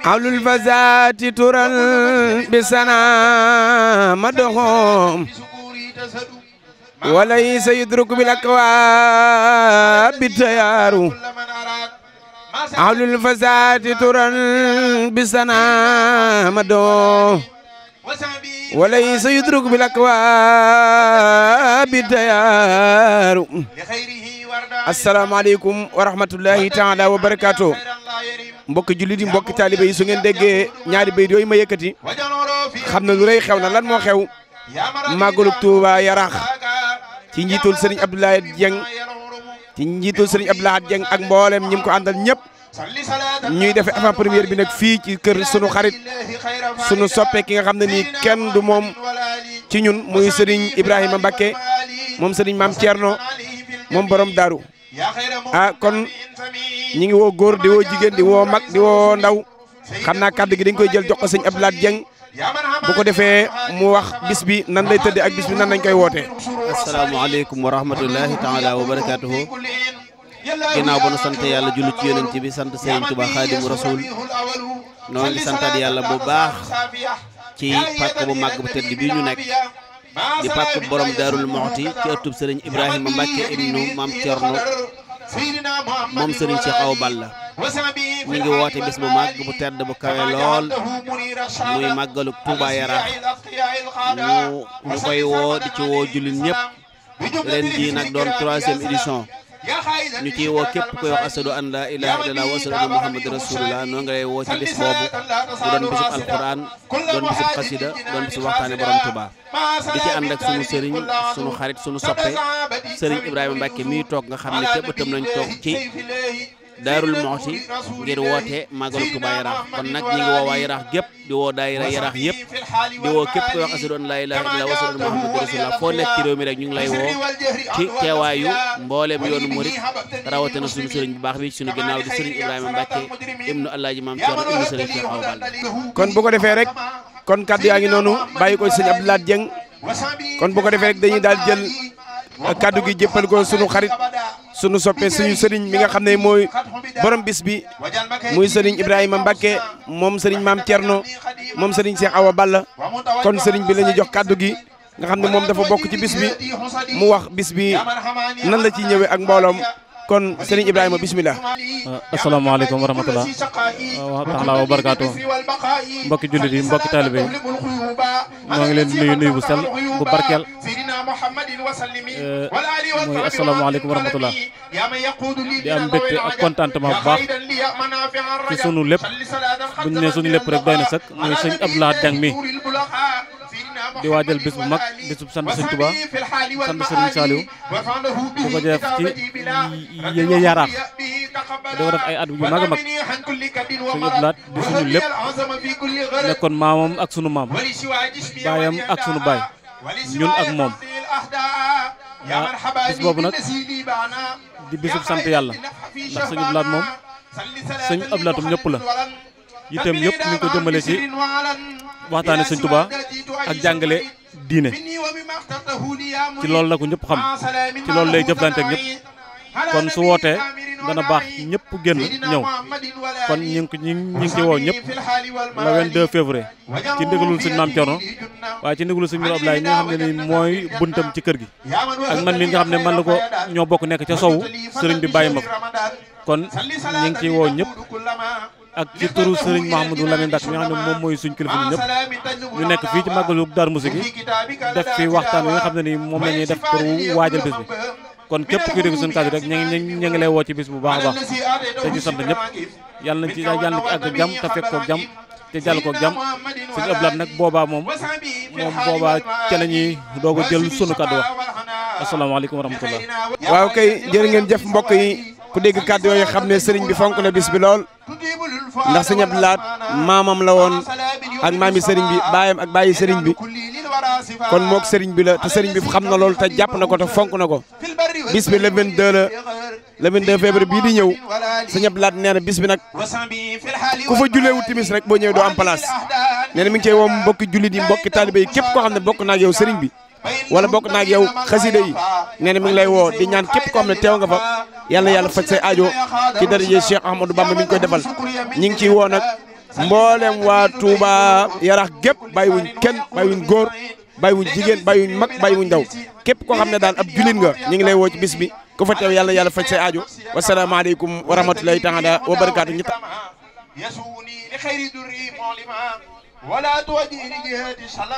أهل الفزات ترى بسنا مدهم وليس يدرك بالأكواب التيار أهل الفزات ترى بسنا مدهم وليس يدرك بالأكواب التيار السلام عليكم ورحمة الله تعالى وبركاته mbokk jullit yi mbokk taalibe yi su ngeen déggee ñaari bayt yooyu ma yëkkati xam na lu rëy xew na lan moo xew màggalu Touba Yaraax ci njiitul Serigne Abdoulaye Dieng ci njiitul Serigne Abdoulaye Dieng ak mboolem ñi ko àndal ñëpp ñuy defe avant première bi nag fii ci kër sunu xarit sunu soppe ki nga xam ne nii kenn du moom ci ñun muy Serigne Ibrahima Mbacké moom Serigne Mame Thierno moom borom daaru kon ñi ngi woo góor di woo jigéen di woo mag di woo ndaw xam naa kàddu gi dañ koy jël jox ko sëñ Abdoulaye Dieng bu ko defee mu wax bis bi nan lay tëddee ak bis bi nan lañ koy wootee. asalaamaaleykum wa rahmatullahi taala wa barakatuhu ginnaaw ba nu sant yàlla jullu ci yonent bi sant Serigne Touba Xaadimu Rasuul noo ngi santaat yàlla bu baax ci pàkk bu màgg bu tëdd bii ñu nekk di pàkk borom Daarul Muxti ci ëttub Serigne Ibrahima Mbacké ibnu Mame Thierno moom Serigne Cheikh Awa Balla ñu ngi woote bis bu màgg bu tedd bu kawe lool muy màggalu Touba Yaraax ñu koy woo di ci woo jullit ñëpp ren jii nag doon 3e édition ñu ciy woo képp koy wax asadu an la ilaha illallah wa asadu anna muhammad rasulullah noo ngi lay woo ci bis boobu mu doon bisub alquran doon bisub xasida doon bisub waxtaane borom Touba di ci ànd ak sunu sëriñ sunu xarit sunu soppe sëriñ Ibrahima Mbacké mii toog nga xam ne képp itam lañ toog ci Daarul Muxti ngir woote màggalu Touba Yaraax kon nag ñi ngi woo waa Yaraax gépp di woo daayira Yaraax yëpp di woo képp koy wax asadu an la ilaha illallah wa asadu anna muhammad rasulullah foo nekk ci réew mi rek ñu ngi lay woo ci teewaayu mbooleem yoonu murit rawatina suñu sëriñ bu baax bi suñu ginnaaw di sëriñ Ibrahima Mbacké ibnu Alaaji Mame Thierno ibnu sëriñ Cheikh Awa Balla kon bu ko defee rek kon kaddu yaa ngi noonu bàyyi ko sëñ Abdoulaye Dieng kon bu ko defee rek dañuy daal jël kaddu gi jéppal ko sunu xarit sunu soppe suñu sëriñ mi nga xam ne mooy borom bis bi muy sëriñ Ibrahima Mbacké moom sëriñ Mame Thierno moom sëriñ Cheikh Awa Balla kon sëriñ bi la ñuy jox kaddu gi nga xam ne moom dafa bokk ci bis bi mu wax bis bi nan la ciy ñëwee ak mbooloom kon sëriñ Ibrahima bismillah. asalaamaaleykum wa rahmatulah taala wa barakaatu mbokki jullit yi mbokki taalibe yi ñoo ngi leen di nuyu bu sell bu barkeel mooy asalaamaaleykum wa rahmatulah di am mbégte ak contentement bu baax ci sunu lépp bu ñu nee sunu lépp rek doy na sëkk muy sëñ Abdoulaye Dieng mi di waajal bis bu mag bisub sant sëñ Touba sant sëriñ Saliou di ko def ci Yaraax di ko def ay at yu mag a mag sëñ Abdoulaye di suñu lépp nekkoon maamam ak sunu maam baayam ak sunu baay ñun ak moom bis boobu nag di bisub sant yàlla ndax sëñ Abdoulaye moom sëñ Abdoulaye tam ñëpp la itam yëpp mi ngi ko jëmale ci waxtaane sëñ Touba ak jàngale diine ci loolu la ko ñëpp xam ci loolu lay jëflante ak ñëpp kon su wootee dana baax ñëpp génn ñëw kon ñu ngi ci woo ñëpp le 22 février ci ndigalul sëñ Mame Thierno waaye ci ndigalul sëñ Mourou Ablaye mi nga xam ne ni mooy buntam ci kër gi ak man mi nga xam ne man la ko ñoo bokk nekk ca sowu sëriñ bi bàyyi ma fa kon ñu ngi ci woo ñëpp ak ci turu Serigne Mouhamadou Lamine Mbacké mi nga xam ne moom mooy suñ kilifa ñun ñëpp ñu nekk fii ci màggalu Darou Mouhty gi def fi waxtaan wi nga xam ne ni moom la ñuy def pour waajal bis bi kon képp kuy dégg suñu kàddu rek ñu ngi lay woo ci bis bu baax a baax te ci sant ñëpp yàlla na ci àgg ak jàmm te fekk koog jàmm te jàll koog jàmm suñu ëblaat nag boobaa moom boobaa ca la ñuy doog a jël sunu kàddu wax asalaamaaleykum wa rahmatullah. waaw kay jërë ngeen jëf mbokk yi ku dégg kàddu yooyu xam ne sëriñ bi fonk na bis bi lool ndax sëñ Abdoulaye maamam la woon ak maami sëriñ bi baayam ak baayi sëriñ bi kon mook sëriñ bi la te sëriñ bi xam na loolu te jàpp na ko te fonk na ko bis bi le 22 la le 22 février bii di ñëw sëñ Abdoulaye nee na bis bi nag ku fa julleewu timis rek boo ñëwee doo am place nee na mi ngi cey woo mbokki jullit yi mbokki taalibe yi képp koo xam ne bokk naa ak yow sëriñ bi wala bokk naa ak yow xasida yi nee na mi ngi lay woo di ñaan képp koo xam ne teew nga fa yàlla na yàlla faj say aajo ci daraje Cheikh Ahmadou Bamba mi ngi koy defal ñi ngi ciy woo nag mboolem waa Touba Yarax gépp bàyyiwuñ kenn bàyyiwuñ góor bàyyiwuñ jigéen bàyyiwuñ mag bàyyiwuñ ndaw képp koo xam ne daal ab jullit nga ñu ngi lay woo ci bis bi ku fa teew yàlla faj say aajo wasalaamaaleykum wa rahmatulahi taala wa barakaatu يسوني لخير دري معلما ولا توجه لجهة السلام